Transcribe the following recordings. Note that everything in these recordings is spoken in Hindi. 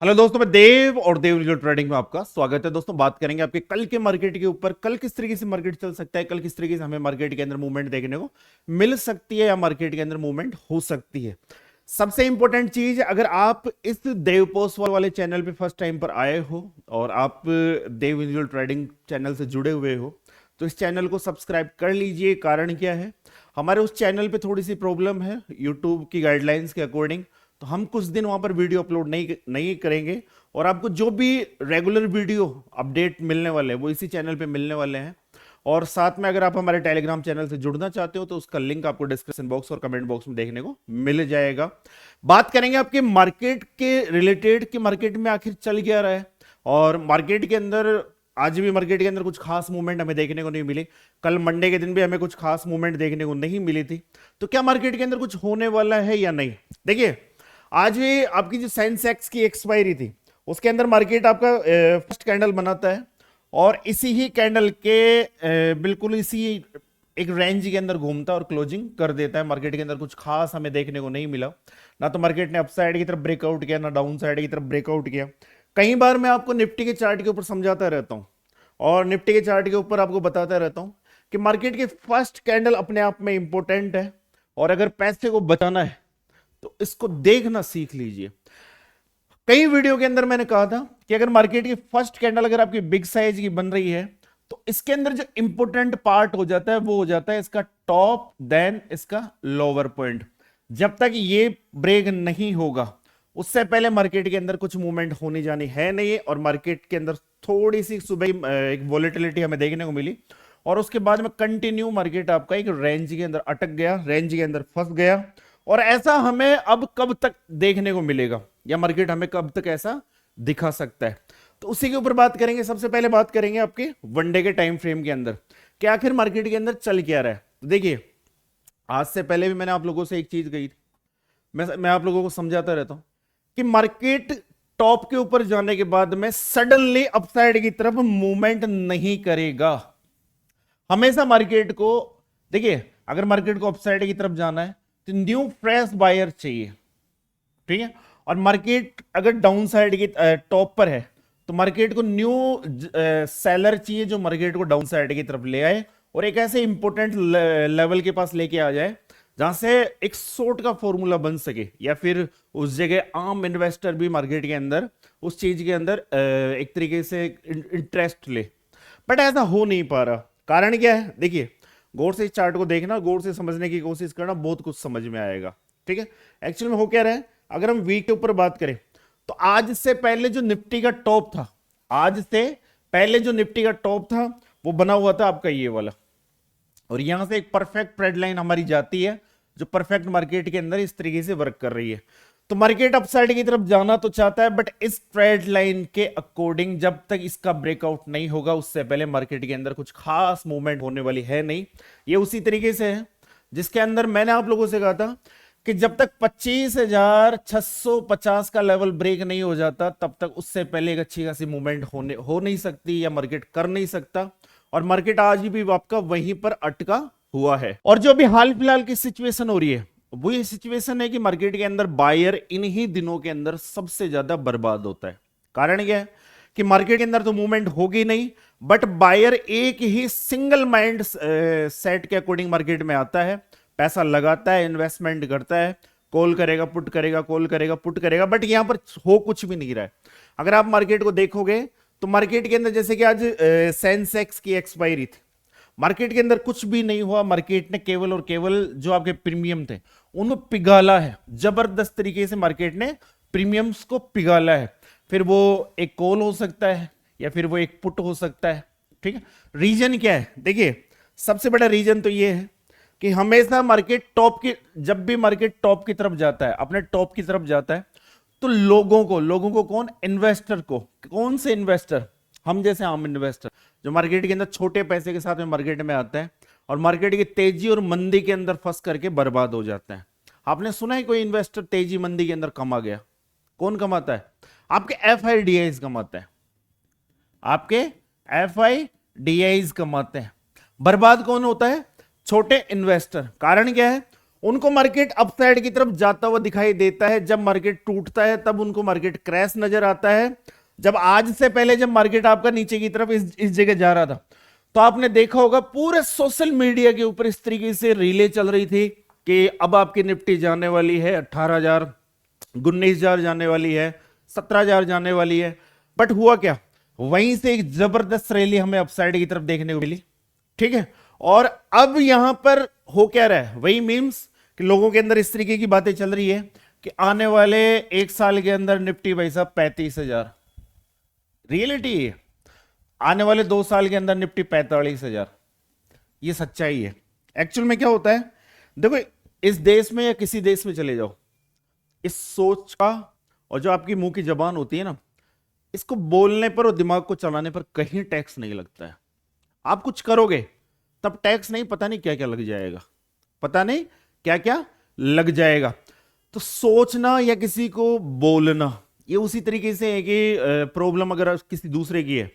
हेलो दोस्तों, मैं देव और देव रियल ट्रेडिंग में आपका स्वागत है। दोस्तों, बात करेंगे आपके कल के मार्केट के ऊपर। कल किस तरीके से मार्केट चल सकता है, कल किस तरीके से हमें मार्केट के अंदर मूवमेंट देखने को मिल सकती है या मार्केट के अंदर मूवमेंट हो सकती है। सबसे इंपॉर्टेंट चीज, अगर आप इस देव पोस्ट वाले चैनल पे फर्स्ट टाइम पर आए हो और आप देव विजुअल ट्रेडिंग चैनल से जुड़े हुए हो तो इस चैनल को सब्सक्राइब कर लीजिए। कारण क्या है, हमारे उस चैनल पे थोड़ी सी प्रॉब्लम है यूट्यूब की गाइडलाइंस के अकॉर्डिंग, तो हम कुछ दिन वहां पर वीडियो अपलोड नहीं करेंगे और आपको जो भी रेगुलर वीडियो अपडेट मिलने वाले हैं वो इसी चैनल पे मिलने वाले हैं। और साथ में अगर आप हमारे टेलीग्राम चैनल से जुड़ना चाहते हो तो उसका लिंक आपको डिस्क्रिप्शन बॉक्स और कमेंट बॉक्स में देखने को मिल जाएगा। बात करेंगे आपके मार्केट के रिलेटेड कि मार्केट में आखिर चल क्या रहा है। और मार्केट के अंदर आज भी मार्केट के अंदर कुछ खास मूवमेंट हमें देखने को नहीं मिली। कल मंडे के दिन भी हमें कुछ खास मूवमेंट देखने को नहीं मिली थी। तो क्या मार्केट के अंदर कुछ होने वाला है या नहीं, देखिए आज भी आपकी जो सेंसेक्स की एक्सपायरी थी उसके अंदर मार्केट आपका फर्स्ट कैंडल बनाता है और इसी ही कैंडल के बिल्कुल इसी एक रेंज के अंदर घूमता है और क्लोजिंग कर देता है। मार्केट के अंदर कुछ खास हमें देखने को नहीं मिला, ना तो मार्केट ने अपसाइड की तरफ ब्रेकआउट किया ना डाउन साइड की तरफ ब्रेकआउट किया। कई बार मैं आपको निफ्टी के चार्ट के ऊपर समझाता रहता हूं और निफ्टी के चार्ट के ऊपर आपको बताता रहता हूं कि मार्केट के फर्स्ट कैंडल अपने आप में इंपॉर्टेंट है और अगर पैसे को बचाना है तो इसको देखना सीख लीजिए। कई वीडियो के अंदर मैंने कहा था कि अगर मार्केट की फर्स्ट कैंडल अगर आपकी बिग साइज की बन रही है तो इसके अंदर जो इंपॉर्टेंट पार्ट हो जाता है वो हो जाता है इसका टॉप देन इसका लोअर पॉइंट। जब तक ये ब्रेक नहीं होगा उससे पहले मार्केट के अंदर कुछ मूवमेंट होनी जानी है नहीं। और मार्केट के अंदर थोड़ी सी सुबह एक वॉलेटिलिटी हमें देखने को मिली और उसके बाद में कंटिन्यू मार्केट आपका एक रेंज के अंदर अटक गया, रेंज के अंदर फंस गया। और ऐसा हमें अब कब तक देखने को मिलेगा या मार्केट हमें कब तक ऐसा दिखा सकता है, तो उसी के ऊपर बात करेंगे। सबसे पहले बात करेंगे आपके वनडे के टाइम फ्रेम के अंदर कि आखिर मार्केट के अंदर चल क्या रहा है। तो देखिए, आज से पहले भी मैंने आप लोगों से एक चीज कही थी, मैं आप लोगों को समझाता रहता हूं कि मार्केट टॉप के ऊपर जाने के बाद में सडनली अपसाइड की तरफ मूवमेंट नहीं करेगा। हमेशा मार्केट को देखिए, अगर मार्केट को अपसाइड की तरफ जाना है तो न्यू फ्रेश बायर चाहिए, ठीक है। और मार्केट अगर डाउन साइड की टॉप पर है तो मार्केट को न्यू सेलर चाहिए जो मार्केट को डाउन साइड की तरफ ले आए और एक ऐसे इंपॉर्टेंट लेवल के पास लेके आ जाए जहां से एक शॉर्ट का फॉर्मूला बन सके या फिर उस जगह आम इन्वेस्टर भी मार्केट के अंदर उस चीज के अंदर एक तरीके से इंटरेस्ट ले। बट ऐसा हो नहीं पा रहा। कारण क्या है, देखिए गौर से इस चार्ट को देखना, गौर से समझने की कोशिश करना, बहुत कुछ समझ में आएगा, ठीक है। एक्चुअली में हो क्या रहा है, अगर हम वीक के ऊपर बात करें तो आज से पहले जो निफ्टी का टॉप था, आज से पहले जो निफ्टी का टॉप था वो बना हुआ था आपका ये वाला, और यहां से एक परफेक्ट ट्रेड लाइन हमारी जाती है जो परफेक्ट मार्केट के अंदर इस तरीके से वर्क कर रही है। तो मार्केट अपसाइड की तरफ जाना तो चाहता है बट इस ट्रेड लाइन के अकॉर्डिंग जब तक इसका ब्रेकआउट नहीं होगा उससे पहले मार्केट के अंदर कुछ खास मूवमेंट होने वाली है नहीं। ये उसी तरीके से है जिसके अंदर मैंने आप लोगों से कहा था कि जब तक 25,650 का लेवल ब्रेक नहीं हो जाता तब तक उससे पहले एक अच्छी खासी मूवमेंट हो नहीं सकती या मार्केट कर नहीं सकता। और मार्केट आज भी आपका वहीं पर अटका हुआ है। और जो अभी हाल फिलहाल की सिचुएशन हो रही है वो ये सिचुएशन है कि मार्केट के अंदर बायर इन ही दिनों के अंदर सबसे ज्यादा बर्बाद होता है। कारण क्या है कि मार्केट के अंदर तो मूवमेंट होगी नहीं बट बायर एक ही सिंगल माइंड सेट के अकॉर्डिंग मार्केट में आता है, पैसा लगाता है, इन्वेस्टमेंट करता है, कॉल करेगा पुट करेगा, कॉल करेगा पुट करेगा, बट यहां पर हो कुछ भी नहीं रहा है। अगर आप मार्केट को देखोगे तो मार्केट के अंदर जैसे कि आज सेंसेक्स की एक्सपायरी थी, मार्केट के अंदर कुछ भी नहीं हुआ। मार्केट ने केवल और केवल जो आपके प्रीमियम थे उनको पिघाला है, जबरदस्त तरीके से मार्केट ने प्रीमियम्स को पिघाला है। फिर वो एक कॉल हो सकता है या फिर वो एक पुट हो सकता है, ठीक है। रीजन क्या है, देखिए सबसे बड़ा रीजन तो ये है कि हमेशा मार्केट टॉप की, जब भी मार्केट टॉप की तरफ जाता है, अपने टॉप की तरफ जाता है तो लोगों को कौन, इन्वेस्टर को, कौन से इन्वेस्टर, हम जैसे आम इन्वेस्टर जो मार्केट के अंदर छोटे पैसे के साथ में मार्केट में आता है और मार्केट की तेजी और मंदी के अंदर फंस करके बर्बाद हो जाता है। आपने सुना है कोई इन्वेस्टर तेजी मंदी के अंदर कमा गया? कौन कमाता है? आपके FIDIs कमाते हैं, आपके FIDIs कमाते हैं। बर्बाद कौन होता है? छोटे इन्वेस्टर। कारण क्या है, उनको मार्केट अपसाइड की तरफ जाता हुआ दिखाई देता है। जब मार्केट टूटता है तब उनको मार्केट क्रैश नजर आता है। जब आज से पहले जब मार्केट आपका नीचे की तरफ इस जगह जा रहा था, तो आपने देखा होगा पूरे सोशल मीडिया के ऊपर इस तरीके से रीलें चल रही थी कि अब आपकी निफ्टी जाने वाली है 18,000, 19,000 जाने वाली है, 17,000 जाने वाली है। बट हुआ क्या, वहीं से एक जबरदस्त रैली हमें अपसाइड की तरफ देखने को मिली। ठीक है, और अब यहां पर हो क्या रहा है, वही मीम्स कि लोगों के अंदर इस तरीके की बातें चल रही है कि आने वाले एक साल के अंदर निफ्टी भाई साहब 35,000। रियलिटी है, आने वाले 2 साल के अंदर निफ्टी 45,000। ये सच्चाई है। एक्चुअल में क्या होता है, देखो इस देश में या किसी देश में चले जाओ, इस सोच का और जो आपकी मुंह की जबान होती है ना, इसको बोलने पर और दिमाग को चलाने पर कहीं टैक्स नहीं लगता है। आप कुछ करोगे तब टैक्स नहीं, पता नहीं क्या क्या लग जाएगा, पता नहीं क्या क्या लग जाएगा। तो सोचना या किसी को बोलना ये उसी तरीके से है कि प्रॉब्लम अगर किसी दूसरे की है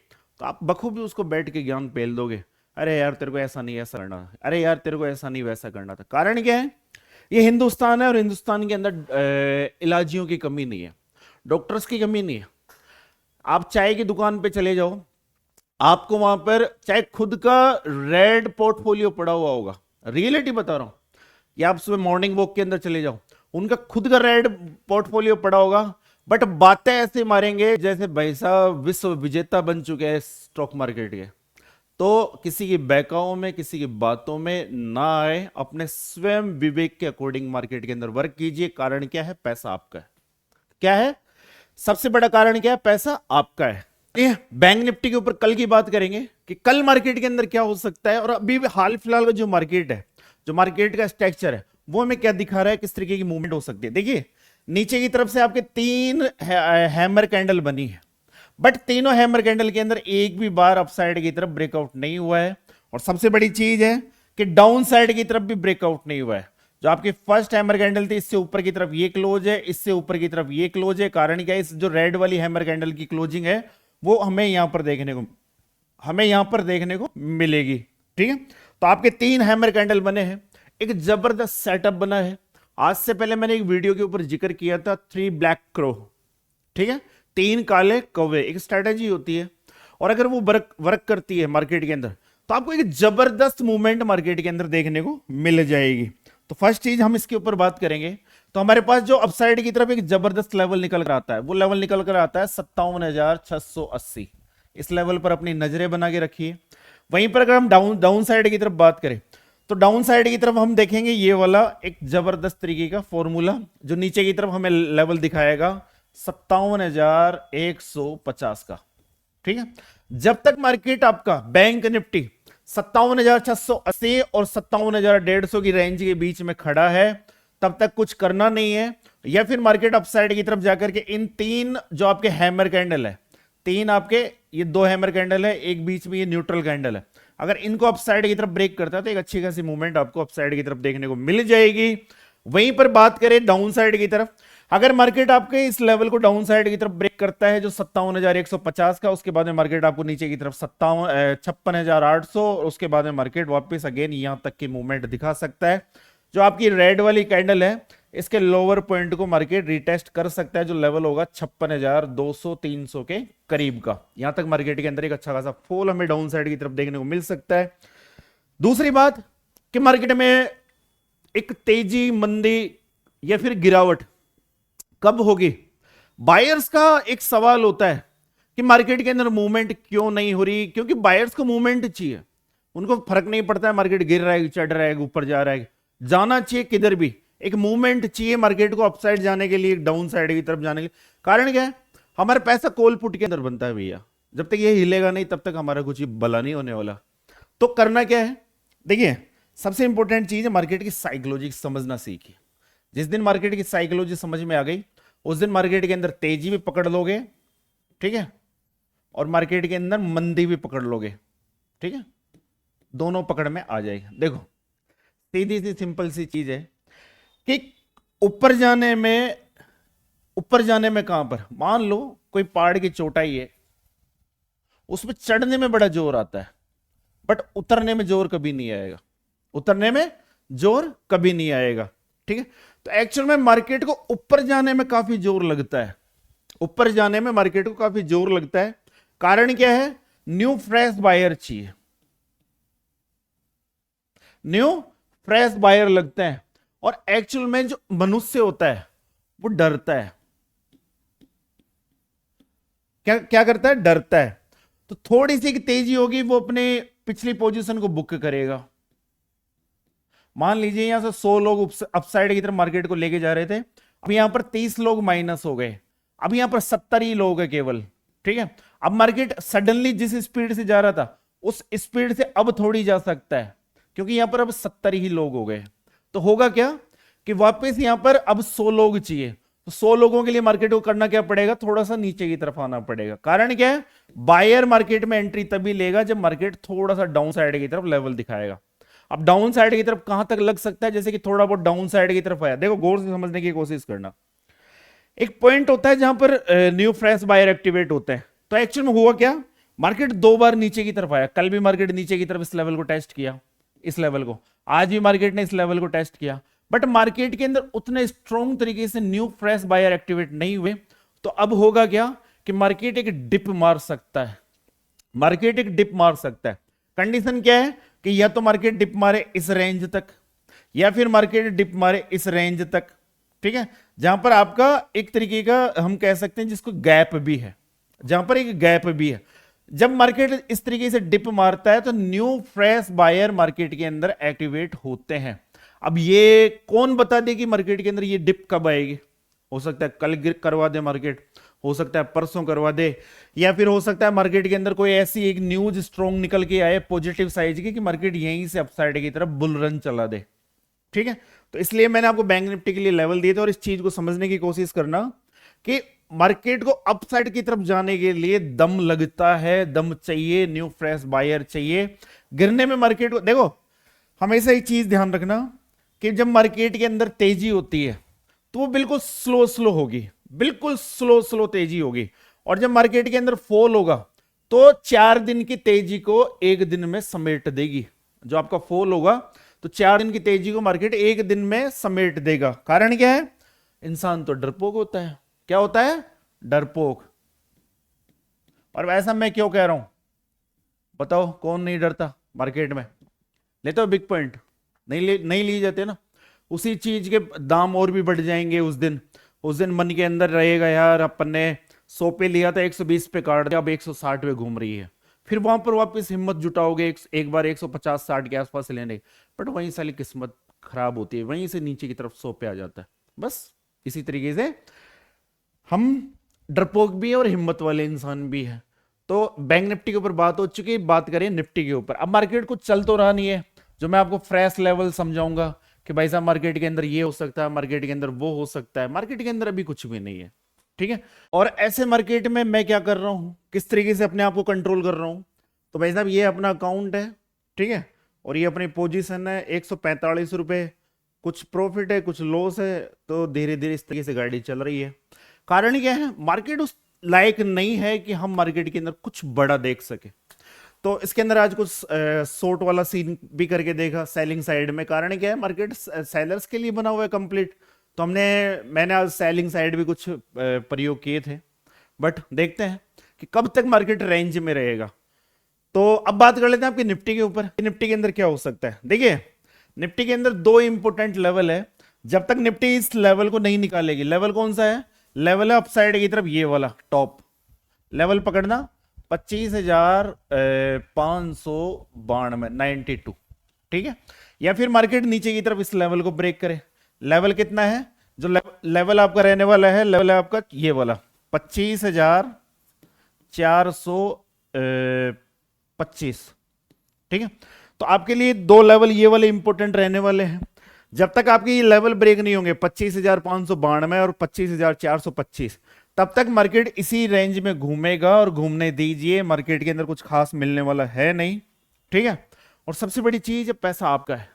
तो आप बखूबी उसको बैठ के ज्ञान पेल दोगे, अरे यार तेरे को ऐसा नहीं ऐसा करना था, अरे यार तेरे को ऐसा नहीं वैसा करना था। कारण क्या है, ये हिंदुस्तान है और हिंदुस्तान के अंदर इलाजियों की कमी नहीं है, डॉक्टर्स की कमी नहीं है। आप चाय की दुकान पे चले जाओ, आपको वहां पर चाहे खुद का रेड पोर्टफोलियो पड़ा हुआ होगा, रियलिटी बता रहा हूं, या आप सुबह मॉर्निंग वॉक के अंदर चले जाओ, उनका खुद का रेड पोर्टफोलियो पड़ा होगा, बट बातें ऐसे मारेंगे जैसे भाई साहब विश्व विजेता बन चुके हैं स्टॉक मार्केट के। तो किसी की बहकाओं में, किसी की बातों में ना आए, अपने स्वयं विवेक के अकॉर्डिंग मार्केट के अंदर वर्क कीजिए। कारण क्या है, पैसा आपका है। क्या है सबसे बड़ा कारण, क्या है, पैसा आपका है। बैंक निफ्टी के ऊपर कल की बात करेंगे कि कल मार्केट के अंदर क्या हो सकता है, और अभी हाल फिलहाल का जो मार्केट है, जो मार्केट का स्ट्रक्चर है, वो हमें क्या दिखा रहा है, किस तरीके की मूवमेंट हो सकती है। देखिए नीचे की तरफ से आपके 3 हैमर कैंडल बनी है, बट तीनों हैमर कैंडल के अंदर एक भी बार अपसाइड की तरफ ब्रेकआउट नहीं हुआ है। और सबसे बड़ी चीज है कि डाउन साइड की तरफ भी ब्रेकआउट नहीं हुआ है। जो आपकी फर्स्ट हैमर कैंडल थी, इससे ऊपर की तरफ ये क्लोज है, इससे ऊपर की तरफ ये क्लोज है। कारण क्या है, इस जो रेड वाली हैमर कैंडल की क्लोजिंग है वो हमें यहां पर देखने को मिलेगी। ठीक है, तो आपके 3 हैमर कैंडल बने हैं, एक जबरदस्त सेटअप बना है। आज से पहले मैंने एक वीडियो के ऊपर जिक्र किया था 3 ब्लैक क्रो, ठीक है, 3 काले कौवे, एक स्ट्रेटेजी होती है, और अगर वो वर्क करती है मार्केट के अंदर तो आपको एक जबरदस्त मूवमेंट मार्केट के अंदर देखने को मिल जाएगी। तो फर्स्ट चीज हम इसके ऊपर बात करेंगे, तो हमारे पास जो अपसाइड की तरफ एक जबरदस्त लेवल निकल कर आता है, वो लेवल निकल कर आता है 57,680। इस लेवल पर अपनी नजरें बना के रखिए। वहीं पर अगर हम डाउन साइड की तरफ बात करें, तो डाउन साइड की तरफ हम देखेंगे ये वाला एक जबरदस्त तरीके का फॉर्मूला, जो नीचे की तरफ हमें लेवल दिखाएगा 57,150 का। ठीक है, जब तक मार्केट आपका बैंक निफ्टी 57,680 और 57,150 की रेंज के बीच में खड़ा है, तब तक कुछ करना नहीं है। या फिर मार्केट अपसाइड की तरफ जाकर के इन 3 जो आपके हैमर कैंडल है, 3 आपके ये 2 हैमर कैंडल है, एक बीच में ये न्यूट्रल कैंडल है, अगर इनको अपसाइड की तरफ ब्रेक करता है तो एक अच्छी खासी मूवमेंट आपको अपसाइड की तरफ देखने को मिल जाएगी। वहीं पर बात करें डाउन साइड की तरफ, अगर मार्केट आपके इस लेवल को डाउन साइड की तरफ ब्रेक करता है जो 57,150 का, उसके बाद में मार्केट आपको नीचे की तरफ 56,800, और उसके बाद में मार्केट वापस अगेन यहां तक की मूवमेंट दिखा सकता है। जो आपकी रेड वाली कैंडल है, इसके लोअर पॉइंट को मार्केट रिटेस्ट कर सकता है, जो लेवल होगा 56,200-300 के करीब का। यहां तक मार्केट के अंदर एक अच्छा खासा फॉल हमें डाउन साइड की तरफ देखने को मिल सकता है। दूसरी बात कि मार्केट में एक तेजी, मंदी या फिर गिरावट कब होगी, बायर्स का एक सवाल होता है कि मार्केट के अंदर मूवमेंट क्यों नहीं हो रही, क्योंकि बायर्स को मूवमेंट चाहिए, उनको फर्क नहीं पड़ता है मार्केट गिर रहा है, चढ़ रहा है, ऊपर जा रहा है, जाना चाहिए किधर भी, एक मूवमेंट चाहिए मार्केट को अपसाइड जाने के लिए, डाउन साइड की तरफ जाने के लिए। कारण क्या है, हमारा पैसा कॉल पुट के अंदर बनता है भैया, जब तक ये हिलेगा नहीं तब तक हमारा कुछ भला नहीं होने वाला। तो करना क्या है, देखिए सबसे इंपॉर्टेंट चीज है मार्केट की साइकोलॉजी समझना सीखिए। जिस दिन मार्केट की साइकोलॉजी समझ में आ गई, उस दिन मार्केट के अंदर तेजी भी पकड़ लोगे, ठीक है, और मार्केट के अंदर मंदी भी पकड़ लोगे, ठीक है, दोनों पकड़ में आ जाएगी। देखो सीधी सी सिंपल सी चीज है कि ऊपर जाने में कहां पर, मान लो कोई पहाड़ की चोटाई है, उसमें चढ़ने में बड़ा जोर आता है, बट उतरने में जोर कभी नहीं आएगा, उतरने में जोर कभी नहीं आएगा। ठीक है। तो एक्चुअल में मार्केट को ऊपर जाने में काफी जोर लगता है, ऊपर जाने में मार्केट को काफी जोर लगता है। कारण क्या है? न्यू फ्रेश बायर चाहिए, न्यू फ्रेश बायर लगते हैं। और एक्चुअल में जो मनुष्य होता है वो डरता है। क्या क्या करता है? डरता है। तो थोड़ी सी तेजी होगी, वो अपने पिछली पोजीशन को बुक करेगा। मान लीजिए यहां से 100 लोग अपसाइड की तरफ मार्केट को लेके जा रहे थे, अब यहां पर 30 लोग माइनस हो गए, अब यहां पर 70 ही लोग है केवल। ठीक है, अब मार्केट सडनली जिस स्पीड से जा रहा था उस स्पीड से अब थोड़ी जा सकता है, क्योंकि यहां पर अब 70 ही लोग हो गए। तो होगा क्या कि वापस यहां पर अब 100 लोग चाहिए। तो 100 लोगों के लिए मार्केट को करना क्या पड़ेगा? थोड़ा सा नीचे की तरफ आना पड़ेगा। कारण क्या है? बायर मार्केट में एंट्री तभी लेगा जब मार्केट थोड़ा सा डाउन साइड की तरफ लेवल दिखाएगा। अब डाउन साइड की तरफ कहां तक लग सकता है? जैसे कि थोड़ा बहुत डाउन साइड की तरफ आया, देखो गौर से समझने की कोशिश करना। एक पॉइंट होता है जहां पर न्यू फ्रेश बायर एक्टिवेट होते हैं। तो एक्चुअल में हुआ क्या? मार्केट 2 बार नीचे की तरफ आया। कल भी मार्केट नीचे की तरफ इस लेवल को टेस्ट किया, इस लेवल को। आज भी मार्केट ने इस लेवल को टेस्ट किया, बट मार्केट के अंदर उतने स्ट्रॉन्ग तरीके से न्यू फ्रेश बायर एक्टिवेट नहीं हुए। तो अब होगा क्या कि मार्केट एक डिप मार सकता है, मार्केट एक डिप मार सकता है। कंडीशन क्या है कि या तो मार्केट डिप मारे इस रेंज तक, या फिर मार्केट डिप मारे इस रेंज तक। ठीक है, जहां पर आपका एक तरीके का हम कह सकते हैं जिसको गैप भी है, जहां पर एक गैप भी है। जब मार्केट इस तरीके से डिप मारता है तो न्यू फ्रेश बायर मार्केट के अंदर एक्टिवेट होते हैं। अब ये कौन बता दे कि मार्केट के अंदर ये डिप कब आएगी? हो सकता है कल करवा दे मार्केट, हो सकता है परसों करवा दे, या फिर हो सकता है मार्केट के अंदर कोई ऐसी एक न्यूज स्ट्रॉन्ग निकल के आए पॉजिटिव साइज की कि मार्केट यहीं से अपसाइड की तरफ बुल रन चला दे। ठीक है, तो इसलिए मैंने आपको बैंक निफ्टी के लिए लेवल दिए थे। और इस चीज को समझने की कोशिश करना कि मार्केट को अपसाइड की तरफ जाने के लिए दम लगता है, दम चाहिए, न्यू फ्रेश बायर चाहिए। गिरने में मार्केट को देखो, हमेशा एक चीज ध्यान रखना कि जब मार्केट के अंदर तेजी होती है तो वो बिल्कुल स्लो स्लो होगी, बिल्कुल स्लो स्लो तेजी होगी। और जब मार्केट के अंदर फॉल होगा तो 4 दिन की तेजी को 1 दिन में समेट देगी। जो आपका फॉल होगा तो 4 दिन की तेजी को मार्केट 1 दिन में समेट देगा। कारण क्या है? इंसान तो डरपोक होता है। क्या होता है? डरपोक। और वैसा मैं क्यों कह रहा हूं बताओ? कौन नहीं डरता मार्केट में? लेते हो बिग पॉइंट? नहीं ली जाते ना, उसी चीज के दाम और भी बढ़ जाएंगे। उस दिन मन के अंदर रहेगा यार अपन ने 100 पे लिया था, 120 पे काट दिया, अब 160 पे घूम रही है। फिर वहां पर वापस हिम्मत जुटाओगे एक बार 150-60 के आसपास लेने, बट वहीं साली किस्मत खराब होती है, वहीं से नीचे की तरफ 100 पे आ जाता है। बस इसी तरीके से हम डरपोक भी है और हिम्मत वाले इंसान भी है। तो बैंक निफ्टी के ऊपर बात हो चुकी है, बात करें निफ्टी के ऊपर। अब मार्केट कुछ चल तो रहा नहीं है, जो मैं आपको फ्रेश लेवल समझाऊंगा कि भाई साहब मार्केट के अंदर ये हो सकता है, मार्केट के अंदर वो हो सकता है। मार्केट के अंदर अभी कुछ भी नहीं है। ठीक है, और ऐसे मार्केट में मैं क्या कर रहा हूं, किस तरीके से अपने आप को कंट्रोल कर रहा हूं? तो भाई साहब ये अपना अकाउंट है, ठीक है, और ये अपनी पोजीशन है 145 रुपए, कुछ प्रॉफिट है कुछ लॉस है। तो धीरे धीरे इस तरीके से गाड़ी चल रही है। कारण क्या है? मार्केट उस लायक नहीं है कि हम मार्केट के अंदर कुछ बड़ा देख सके। तो इसके अंदर आज कुछ शॉर्ट वाला सीन भी करके देखा सेलिंग साइड में। कारण क्या है? मार्केट सेलर्स के लिए बना हुआ है कंप्लीट। तो मैंने आज सेलिंग साइड भी कुछ प्रयोग किए थे, बट देखते हैं कि कब तक मार्केट रेंज में रहेगा। तो अब बात कर लेते हैं आपके निफ्टी के ऊपर। निफ्टी के अंदर क्या हो सकता है? देखिए, निफ्टी के अंदर 2 इंपॉर्टेंट लेवल है। जब तक निफ्टी इस लेवल को नहीं निकालेगी, लेवल कौन सा है? लेवल है अपसाइड की तरफ ये वाला टॉप लेवल पकड़ना, 25,592 92। ठीक है, या फिर मार्केट नीचे की तरफ इस लेवल को ब्रेक करे। लेवल कितना है? जो लेवल आपका रहने वाला है, लेवल है आपका ये वाला 25,425। ठीक है, तो आपके लिए 2 लेवल ये वाले इंपॉर्टेंट रहने वाले हैं। जब तक आपके ये लेवल ब्रेक नहीं होंगे 25,592 और 25,425, तब तक मार्केट इसी रेंज में घूमेगा। और घूमने दीजिए, मार्केट के अंदर कुछ खास मिलने वाला है नहीं। ठीक है, और सबसे बड़ी चीज है पैसा आपका है,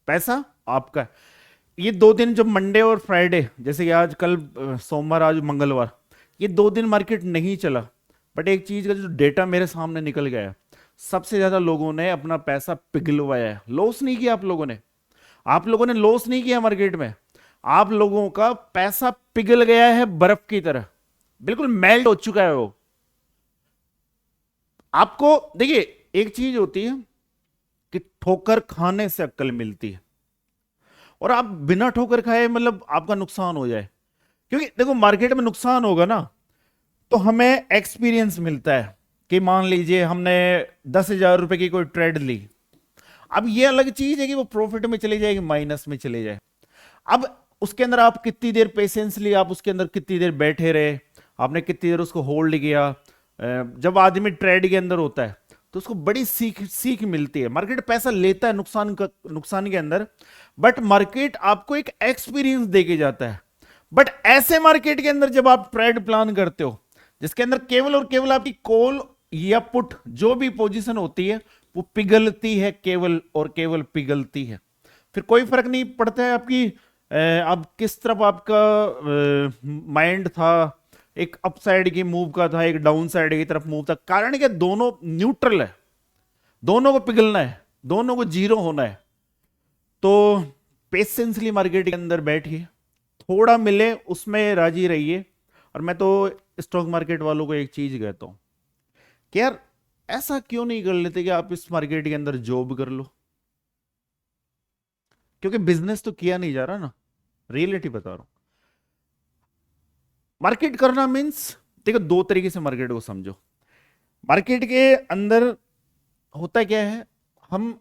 पैसा आपका है। ये 2 दिन जब मंडे और फ्राइडे, जैसे कि आज कल सोमवार आज मंगलवार, ये 2 दिन मार्केट नहीं चला, बट एक चीज का जो डेटा मेरे सामने निकल गया, सबसे ज्यादा लोगों ने अपना पैसा पिघलवाया है। लॉस नहीं किया आप लोगों ने लॉस नहीं किया मार्केट में। आप लोगों का पैसा पिघल गया है बर्फ की तरह, बिल्कुल मेल्ट हो चुका है वो। आपको देखिए, एक चीज होती है कि ठोकर खाने से अक्ल मिलती है, और आप बिना ठोकर खाए मतलब आपका नुकसान हो जाए, क्योंकि देखो मार्केट में नुकसान होगा ना, तो हमें एक्सपीरियंस मिलता है कि मान लीजिए हमने 10,000 रुपए की कोई ट्रेड ली। अब ये अलग चीज है कि वो प्रॉफिट में चली जाएगी, माइनस में चले जाए। अब उसके अंदर आप कितनी देर पेशेंस ली, आप उसके अंदर कितनी देर बैठे रहे, आपने कितनी देर उसको होल्ड किया। जब आदमी ट्रेड के अंदर होता है तो उसको बड़ी सीख सीख मिलती है। मार्केट पैसा लेता है नुकसान के अंदर, बट मार्केट आपको एक एक्सपीरियंस दे के जाता है। बट ऐसे मार्केट के अंदर जब आप ट्रेड प्लान करते हो जिसके अंदर केवल और केवल आपकी कॉल या पुट जो भी पोजीशन होती है वो पिघलती है, केवल और केवल पिघलती है, फिर कोई फर्क नहीं पड़ता है आपकी अब किस तरफ आपका माइंड था, एक अप साइड की मूव का था, एक डाउन साइड की तरफ मूव था। कारण क्या, दोनों न्यूट्रल है, दोनों को पिघलना है, दोनों को जीरो होना है। तो पेशेंसली मार्केट के अंदर बैठिए, थोड़ा मिले उसमें राजी रहिए। और मैं तो स्टॉक मार्केट वालों को एक चीज कहता हूं कि यार ऐसा क्यों नहीं कर लेते कि आप इस मार्केट के अंदर जॉब कर लो, क्योंकि बिजनेस तो किया नहीं जा रहा ना, रियलिटी बता रहा हूं। मार्केट करना मीन्स, देखो दो तरीके से मार्केट को समझो। मार्केट के अंदर होता क्या है, हम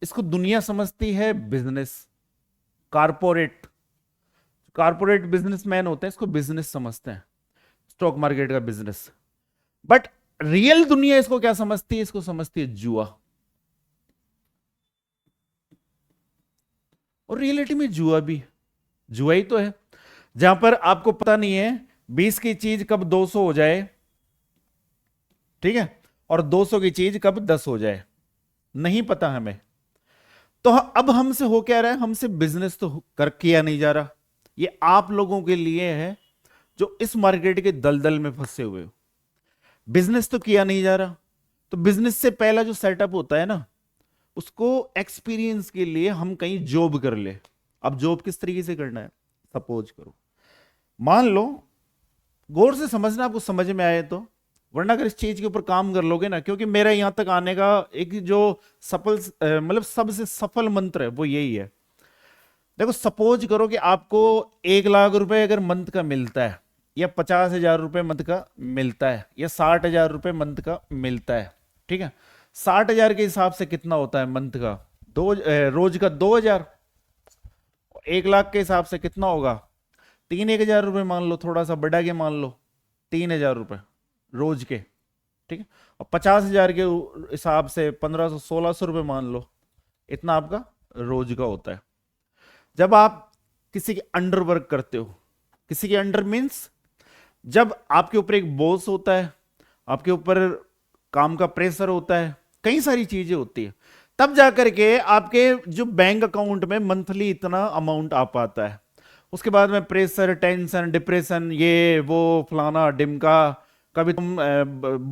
इसको दुनिया समझती है बिजनेस, कारपोरेट कारपोरेट बिजनेसमैन होते हैं इसको बिजनेस समझते हैं, स्टॉक मार्केट का बिजनेस। बट रियल दुनिया इसको क्या समझती है, इसको समझती है जुआ। और रियलिटी में जुआ भी जुआ ही तो है, जहां पर आपको पता नहीं है 20 की चीज कब 200 हो जाए, ठीक है, और 200 की चीज कब 10 हो जाए, नहीं पता हमें। तो अब हमसे हो क्या रहा है, हमसे बिजनेस तो कर किया नहीं जा रहा। ये आप लोगों के लिए है जो इस मार्केट के दलदल में फंसे हुए हो। बिजनेस तो किया नहीं जा रहा, तो बिजनेस से पहला जो सेटअप होता है ना, उसको एक्सपीरियंस के लिए हम कहीं जॉब कर ले। अब जॉब किस तरीके से करना है, सपोज करो, मान लो, गौर से समझना आपको समझ में आए तो, वरना अगर इस चीज के ऊपर काम कर लोगे ना, क्योंकि मेरा यहां तक आने का एक जो सफल मतलब सबसे सफल मंत्र है वो यही है। देखो सपोज करो कि आपको 1 लाख रुपए अगर मंथ का मिलता है, या 50,000 रुपए मंथ का मिलता है, या 60,000 रुपए मंथ का मिलता है, ठीक है। 60,000 के हिसाब से कितना होता है मंथ का, रोज का 2,000। 1 लाख के हिसाब से कितना होगा, 3,000 रुपए मान लो, थोड़ा सा बढ़ा के मान लो 3,000 रुपए रोज के, ठीक है। और 50,000 के हिसाब से 1,500 1,600 रुपए मान लो, इतना आपका रोज का होता है। जब आप किसी के अंडर वर्क करते हो, किसी के अंडर मीन्स जब आपके ऊपर एक बॉस होता है, आपके ऊपर काम का प्रेशर होता है, कई सारी चीजें होती है, तब जाकर के आपके जो बैंक अकाउंट में मंथली इतना अमाउंट आ पाता है। उसके बाद में प्रेशर, टेंशन, डिप्रेशन, ये वो फलाना डिमका, कभी तुम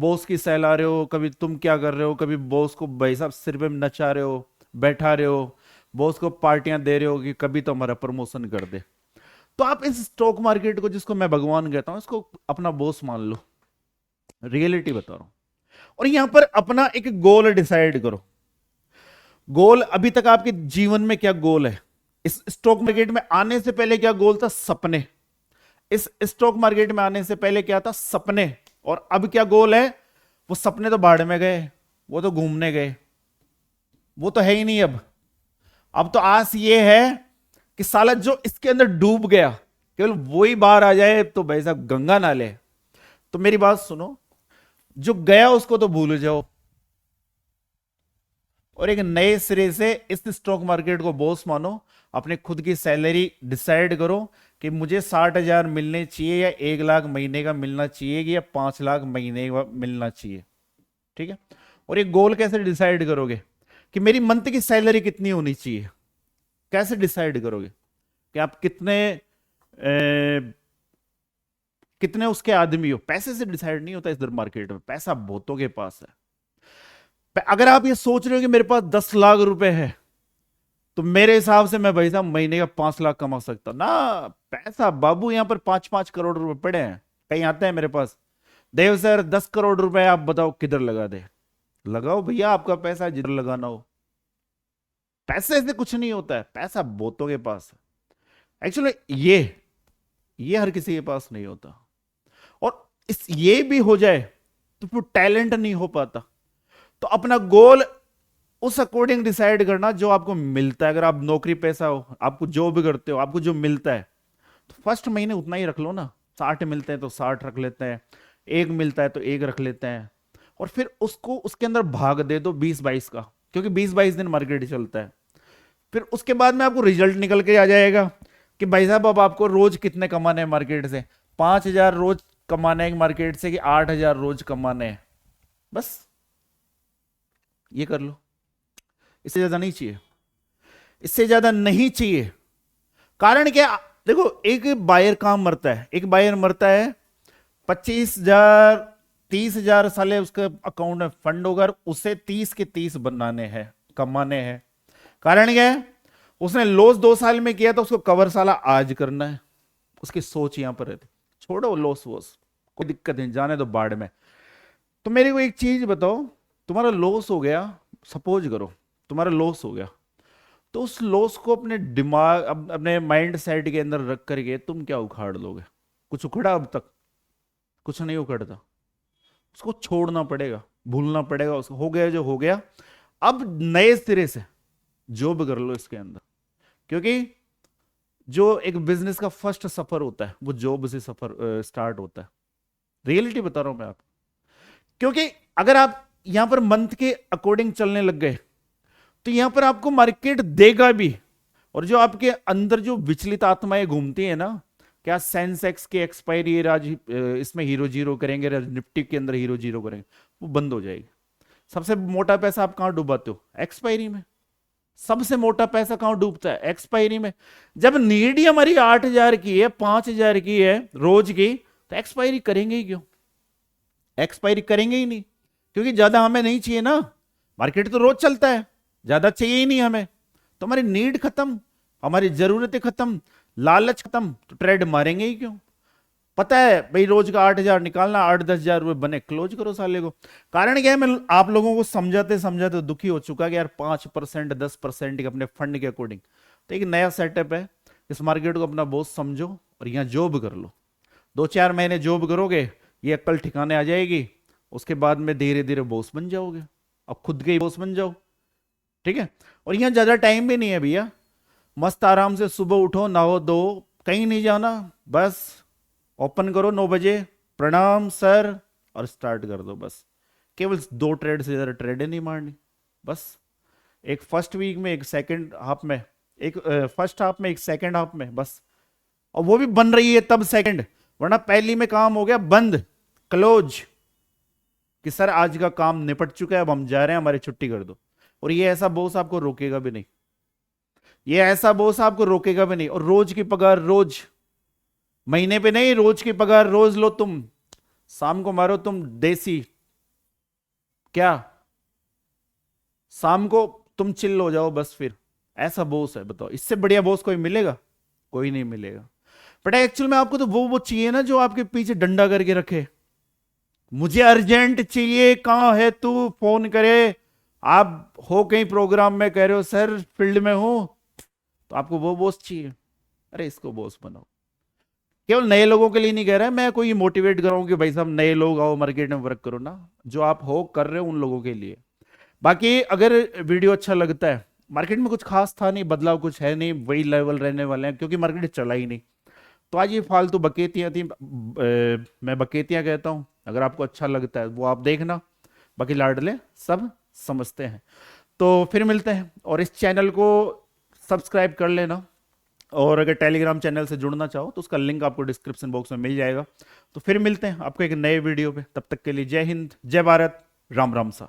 बॉस की सहला रहे हो, कभी तुम क्या कर रहे हो, कभी बॉस को भाई साहब सिर पे नचा रहे हो, बैठा रहे हो, बॉस को पार्टियां दे रहे हो कि कभी तो हमारा प्रमोशन कर दे। तो आप इस स्टॉक मार्केट को, जिसको मैं भगवान कहता हूं, इसको अपना बॉस मान लो, रियलिटी बता रहा हूं। और यहां पर अपना एक गोल डिसाइड करो। गोल, अभी तक आपके जीवन में क्या गोल है, इस स्टॉक मार्केट में आने से पहले क्या गोल था, सपने। इस स्टॉक मार्केट में आने से पहले क्या था, सपने। और अब क्या गोल है, वो सपने तो बाढ़ में गए, वो तो घूमने गए, वो तो है ही नहीं। अब तो आस ये है कि साला जो इसके अंदर डूब गया केवल वही बाहर आ जाए, तो भाई साहब गंगा ना ले। तो मेरी बात सुनो, जो गया उसको तो भूल जाओ, और एक नए सिरे से इस स्टॉक मार्केट को बॉस मानो। अपने खुद की सैलरी डिसाइड करो कि मुझे 60,000 मिलने चाहिए, या 1 लाख महीने का मिलना चाहिए, या 5 लाख महीने का मिलना चाहिए, ठीक है। और ये गोल कैसे डिसाइड करोगे कि मेरी मंथ की सैलरी कितनी होनी चाहिए, कैसे डिसाइड करोगे कि आप कितने उसके आदमी हो। पैसे से डिसाइड नहीं होता इधर मार्केट में, पैसा बहुतों के पास है। अगर आप ये सोच रहे हो कि मेरे पास 10 लाख रुपए है, तो मेरे हिसाब से मैं भाई साहब महीने का 5 लाख कमा सकता ना। पैसा बाबू यहाँ पर 5-5 करोड़ रुपए पड़े हैं, कहीं आते हैं मेरे पास। देव सर 10 करोड़ रुपए आप बताओ किधर लगा दे। लगाओ भैया, आपका पैसा जिधर लगाना हो। पैसे से कुछ नहीं होता है, पैसा बहुतों के पास है एक्चुअली। ये हर किसी के पास नहीं होता। और इस ये भी हो जाए तो फिर टैलेंट नहीं हो पाता। तो अपना गोल उस अकॉर्डिंग डिसाइड करना जो आपको मिलता है। अगर आप नौकरी पैसा हो, आपको जो भी करते हो, आपको जो मिलता है, तो फर्स्ट महीने उतना ही रख लो ना। 60 मिलते हैं तो 60 रख लेते हैं, 1 मिलता है तो 1 रख लेते हैं, और फिर उसको उसके अंदर भाग दे दो 20-22 का, क्योंकि 20-22 दिन मार्केट चलता है। फिर उसके बाद में आपको रिजल्ट निकल के आ जाएगा कि भाई साहब अब आपको रोज कितने कमाने हैं मार्केट से। 5,000 रोज कमाने हैं मार्केट से कि 8,000 रोज कमाने हैं, बस ये कर लो। इससे ज्यादा नहीं चाहिए, इससे ज्यादा नहीं चाहिए। कारण क्या, देखो एक बायर कहां मरता है, एक बायर मरता है 25,000 30,000 साले उसके अकाउंट में फंड होगा, उसे 30 के 30 बनाने हैं, कमाने हैं। कारण क्या है, उसने लॉस 2 साल में किया तो उसको कवर साला आज करना है। उसकी सोच यहां पर रहती, छोड़ो लॉस वॉस, कोई दिक्कत नहीं, जाने दो बाढ़ में। तो मेरे को एक चीज बताओ, तुम्हारा लॉस हो गया, सपोज करो तुम्हारा लॉस हो गया, तो उस लॉस को अपने दिमाग अपने माइंड सेट के अंदर रख करके तुम क्या उखाड़ लोगे? कुछ उखड़ा अब तक? कुछ नहीं उखड़ता। उसको छोड़ना पड़ेगा, भूलना पड़ेगा उसको। हो गया जो हो गया, अब नए सिरे से जॉब कर लो इसके अंदर। क्योंकि जो एक बिजनेस का फर्स्ट सफर होता है वो जॉब से सफर स्टार्ट होता है। रियलिटी बता रहा हूं मैं आपको। क्योंकि अगर आप यहां पर मंथ के अकॉर्डिंग चलने लग गए तो यहां पर आपको मार्केट देगा भी। और जो आपके अंदर जो विचलित आत्माएं घूमती है ना, क्या सेंसेक्स के एक्सपायरी आज इसमें हीरो जीरो करेंगे, निफ्टी के अंदर हीरो जीरो करेंगे, वो बंद हो जाएगी। सबसे मोटा पैसा आप कहां डुबाते हो? एक्सपायरी में। सबसे मोटा पैसा कहां डूबता है? एक्सपायरी में। जब नीड ही हमारी 8,000 की है, 5,000 की है रोज की, तो एक्सपायरी करेंगे ही क्यों? एक्सपायरी करेंगे ही नहीं, क्योंकि ज्यादा हमें नहीं चाहिए ना। मार्केट तो रोज चलता है, ज्यादा चाहिए ही नहीं हमें। तो हमारी नीड खत्म, हमारी जरूरतें खत्म, लालच खत्म, तो ट्रेड मारेंगे ही क्यों? पता है भाई रोज का 8,000 निकालना, 8-10,000 रुपए बने, क्लोज करो साले को। कारण क्या है, मैं आप लोगों को समझाते समझाते दुखी हो चुका कि यार 5% 10% अपने फंड के अकॉर्डिंग। तो एक नया सेटअप है, इस मार्केट को अपना बॉस समझो और यहां जॉब कर लो। 2-4 महीने जॉब करोगे, ये अक्ल ठिकाने आ जाएगी। उसके बाद में धीरे धीरे बॉस बन जाओगे, अब खुद के ही बॉस बन जाओ। ठीक है। और यहां ज्यादा टाइम भी नहीं है भैया, मस्त आराम से सुबह उठो, नहाओ दो, कहीं नहीं जाना, बस ओपन करो 9 बजे, प्रणाम सर, और स्टार्ट कर दो। बस केवल 2 ट्रेड से ज्यादा ट्रेड नहीं मारनी। बस एक फर्स्ट वीक में, एक सेकंड हाफ में, एक फर्स्ट हाफ में, एक सेकंड हाफ में, बस। और वो भी बन रही है तब सेकंड, वरना पहली में काम हो गया बंद, क्लोज, कि सर आज का काम निपट चुका है, अब हम जा रहे हैं, हमारी छुट्टी कर दो। और ये ऐसा बॉस आपको रोकेगा भी नहीं, ये ऐसा बॉस आपको रोकेगा भी नहीं। और रोज की पगार रोज, महीने पे नहीं, रोज की पगार रोज लो तुम। शाम को मारो तुम देसी, क्या शाम को तुम चिल्ल हो जाओ बस। फिर ऐसा बॉस है, बताओ इससे बढ़िया बॉस कोई मिलेगा? कोई नहीं मिलेगा। बट एक्चुअल में आपको तो वो चाहिए ना जो आपके पीछे डंडा करके रखे। मुझे अर्जेंट चाहिए, कहां है तू, फोन करे। आप हो कहीं प्रोग्राम में, कह रहे हो सर फील्ड में हूं, तो आपको वो बॉस चाहिए। अरे इसको बॉस बनाओ। केवल नए लोगों के लिए नहीं कह रहा है मैं, कोई मोटिवेट कर रहा हूं कि भाई साहब नए लोग आओ मार्केट में वर्क करो ना। जो आप हो कर रहे हो उन लोगों के लिए। बाकी अगर वीडियो अच्छा लगता है, मार्केट में कुछ खास था नहीं, बदलाव कुछ है नहीं, वही लेवल रहने वाले हैं, क्योंकि मार्केट चला ही नहीं। तो आज ये फालतू बकेतियां थी, मैं बकेतियां कहता हूं। अगर आपको अच्छा लगता है वो आप देखना, बाकी लाडले सब समझते हैं। तो फिर मिलते हैं, और इस चैनल को सब्सक्राइब कर लेना। और अगर टेलीग्राम चैनल से जुड़ना चाहो तो उसका लिंक आपको डिस्क्रिप्शन बॉक्स में मिल जाएगा। तो फिर मिलते हैं आपको एक नए वीडियो पे, तब तक के लिए जय हिंद, जय भारत, राम राम सा।